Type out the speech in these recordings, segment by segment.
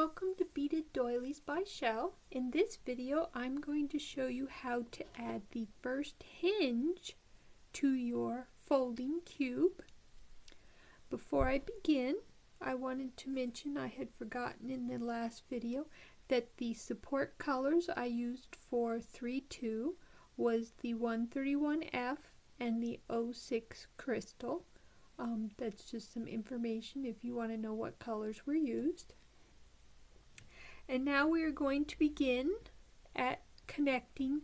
Welcome to Beaded Doilies by Shell. In this video, I'm going to show you how to add the first hinge to your folding cube. Before I begin, I wanted to mention I had forgotten in the last video that the support colors I used for 3-2 was the 131F and the 06 Crystal. That's just some information if you want to know what colors were used. And now we are going to begin at connecting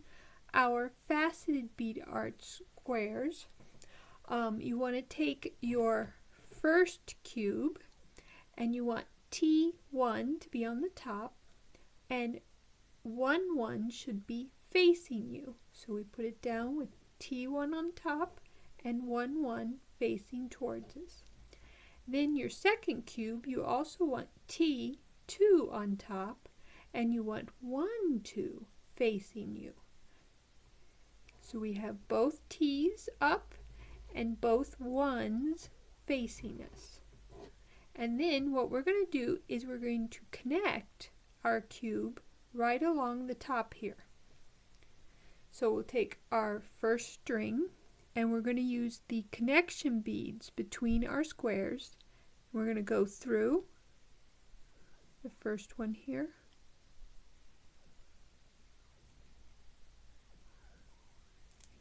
our faceted bead art squares. You want to take your first cube and you want T1 to be on the top and 1-1 should be facing you. So we put it down with T1 on top and 1-1 facing towards us. Then your second cube, you also want T2 on top and you want 1-2 facing you. So we have both T's up and both 1's facing us. And then what we're going to do is we're going to connect our cube right along the top here. So we'll take our first string and we're going to use the connection beads between our squares. We're going to go through the first one here.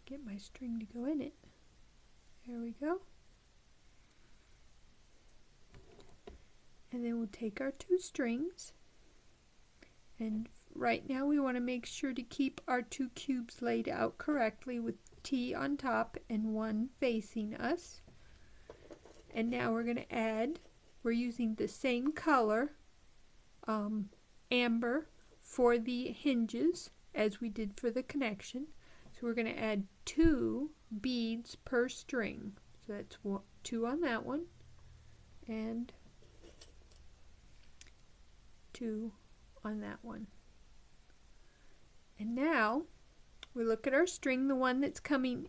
Get my string to go in it. There we go. And then we'll take our two strings, and right now we want to make sure to keep our two cubes laid out correctly with T on top and 1 facing us. And now we're going to add, we're using the same color, amber, for the hinges as we did for the connection. So we're going to add 2 beads per string. So that's 2 on that one and 2 on that one. And now we look at our string, the one that's coming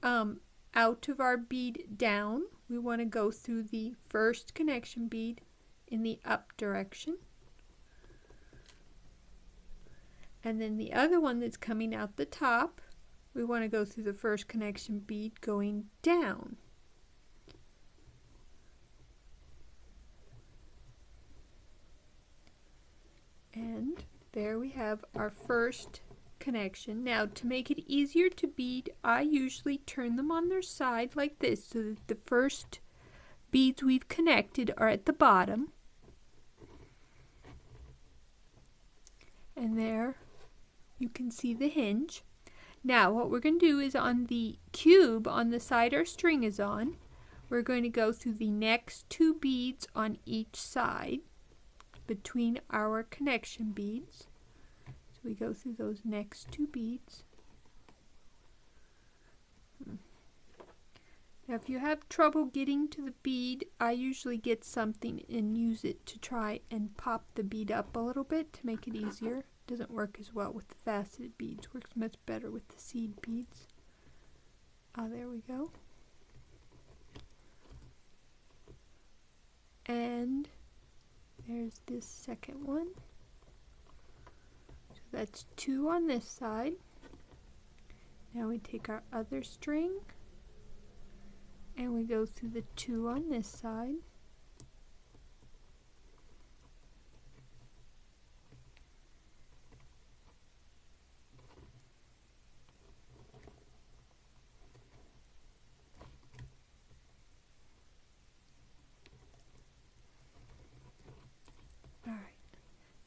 out of our bead down. We want to go through the first connection bead in the up direction. And then the other one that's coming out the top, we want to go through the first connection bead going down. And there we have our first connection. Now to make it easier to bead, I usually turn them on their side like this so that the first beads we've connected are at the bottom. And there you can see the hinge. Now what we're going to do is on the cube on the side our string is on, we're going to go through the next 2 beads on each side between our connection beads. So we go through those next 2 beads. Now if you have trouble getting to the bead, I usually get something and use it to try and pop the bead up a little bit to make it easier. Doesn't work as well with the faceted beads, works much better with the seed beads. There we go. And there's this second one. So that's 2 on this side. Now we take our other string and we go through the 2 on this side.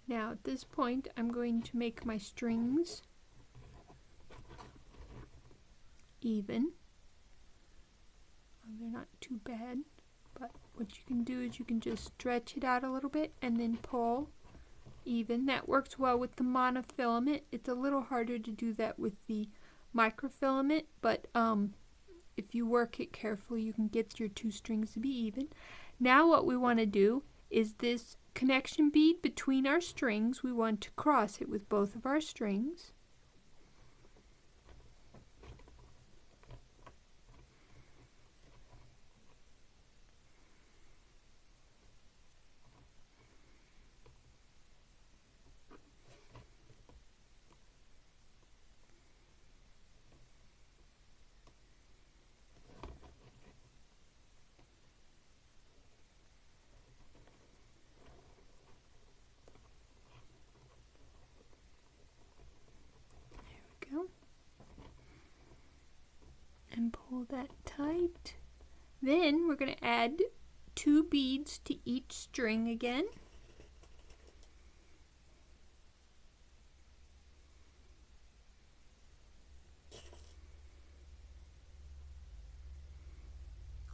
Now at this point I'm going to make my strings even. They're not too bad, but what you can do is you can just stretch it out a little bit and then pull even. That works well with the monofilament. It's a little harder to do that with the microfilament, but if you work it carefully you can get your 2 strings to be even. Now what we want to do is this connection bead between our strings, we want to cross it with both of our strings. that tight. Then we're going to add 2 beads to each string again.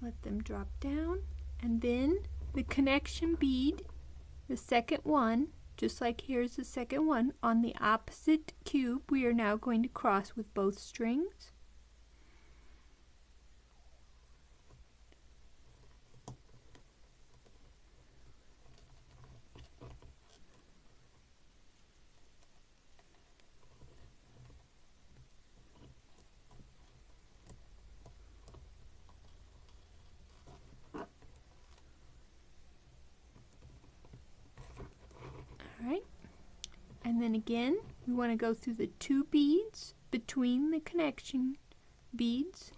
Let them drop down, and then the connection bead, the second one, just like here's the second one, on the opposite cube we are now going to cross with both strings. Alright, and then again we want to go through the 2 beads between the connection beads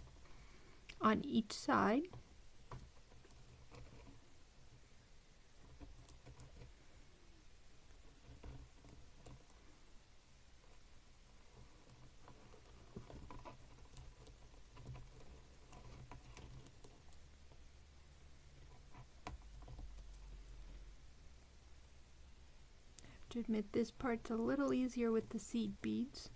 on each side. To admit, this part's a little easier with the seed beads.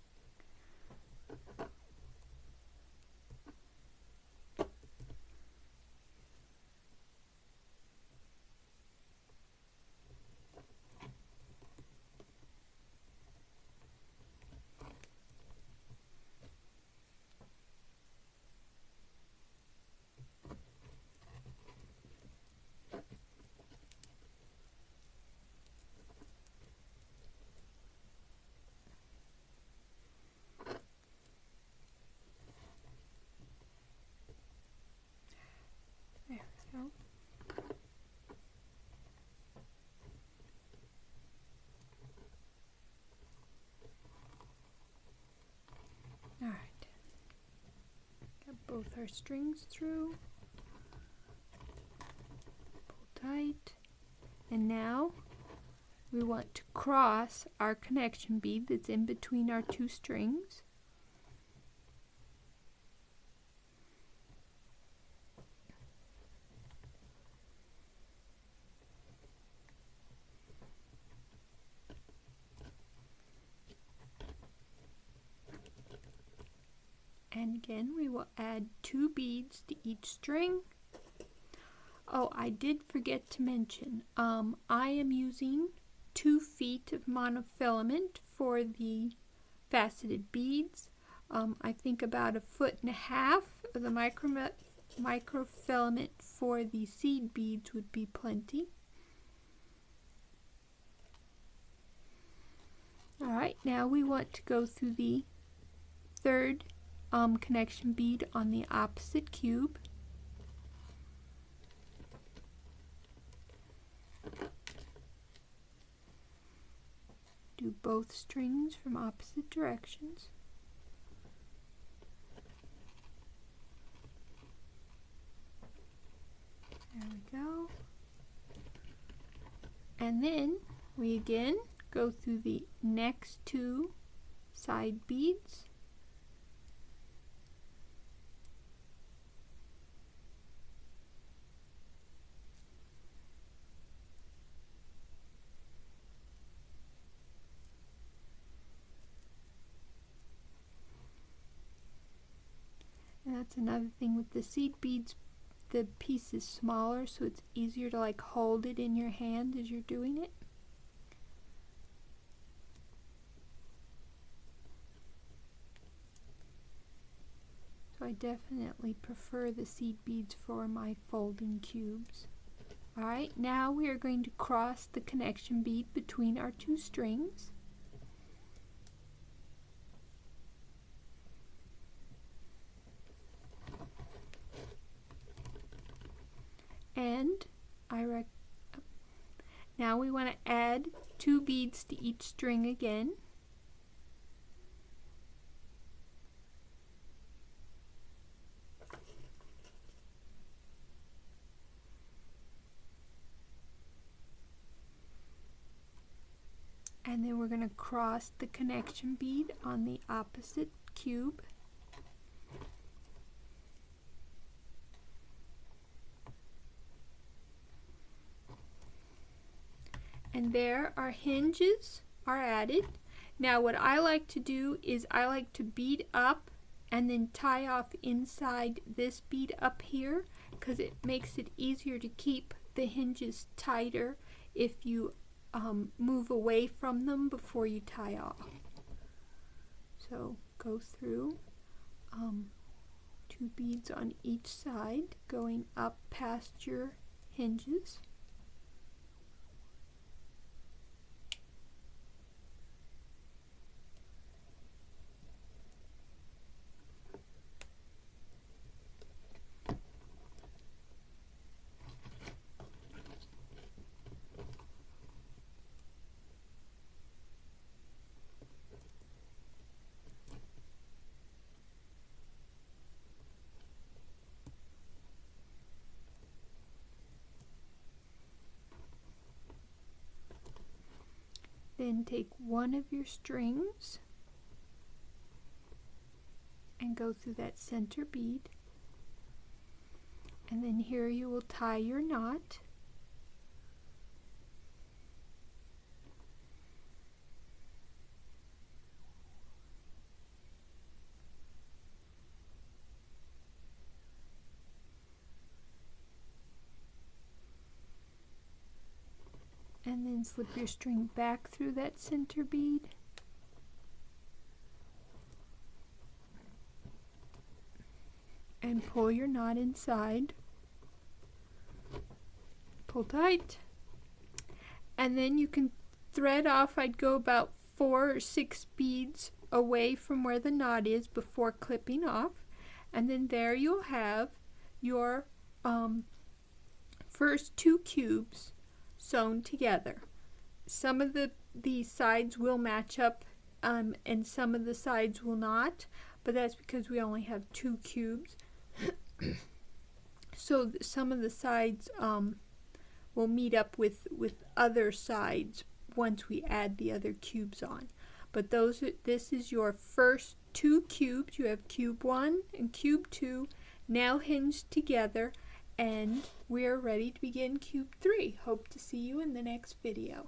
Alright, got both our strings through, pull tight, and now we want to cross our connection bead that's in between our 2 strings. And again we will add 2 beads to each string. Oh, I did forget to mention, I am using 2 feet of monofilament for the faceted beads. I think about 1.5 feet of the microfilament for the seed beads would be plenty. Alright, now we want to go through the 3rd connection bead on the opposite cube. Do both strings from opposite directions. There we go. And then we again go through the next 2 side beads. And that's another thing with the seed beads, the piece is smaller, so it's easier to like hold it in your hand as you're doing it. So I definitely prefer the seed beads for my folding cubes. Alright, now we are going to cross the connection bead between our 2 strings. And now we want to add 2 beads to each string again. And then we're going to cross the connection bead on the opposite cube. And there our hinges are added. Now what I like to do is I like to bead up and then tie off inside this bead up here, because it makes it easier to keep the hinges tighter if you move away from them before you tie off. So go through 2 beads on each side, going up past your hinges. Then take one of your strings and go through that center bead, and then here you will tie your knot. And then slip your string back through that center bead. And pull your knot inside. Pull tight. And then you can thread off. I'd go about 4 or 6 beads away from where the knot is before clipping off. And then there you'll have your first 2 cubes sewn together. Some of the sides will match up and some of the sides will not, but that's because we only have 2 cubes. So some of the sides will meet up with other sides once we add the other cubes on. But this is your first 2 cubes. You have cube 1 and cube 2 now hinged together, and we're ready to begin cube 3. Hope to see you in the next video.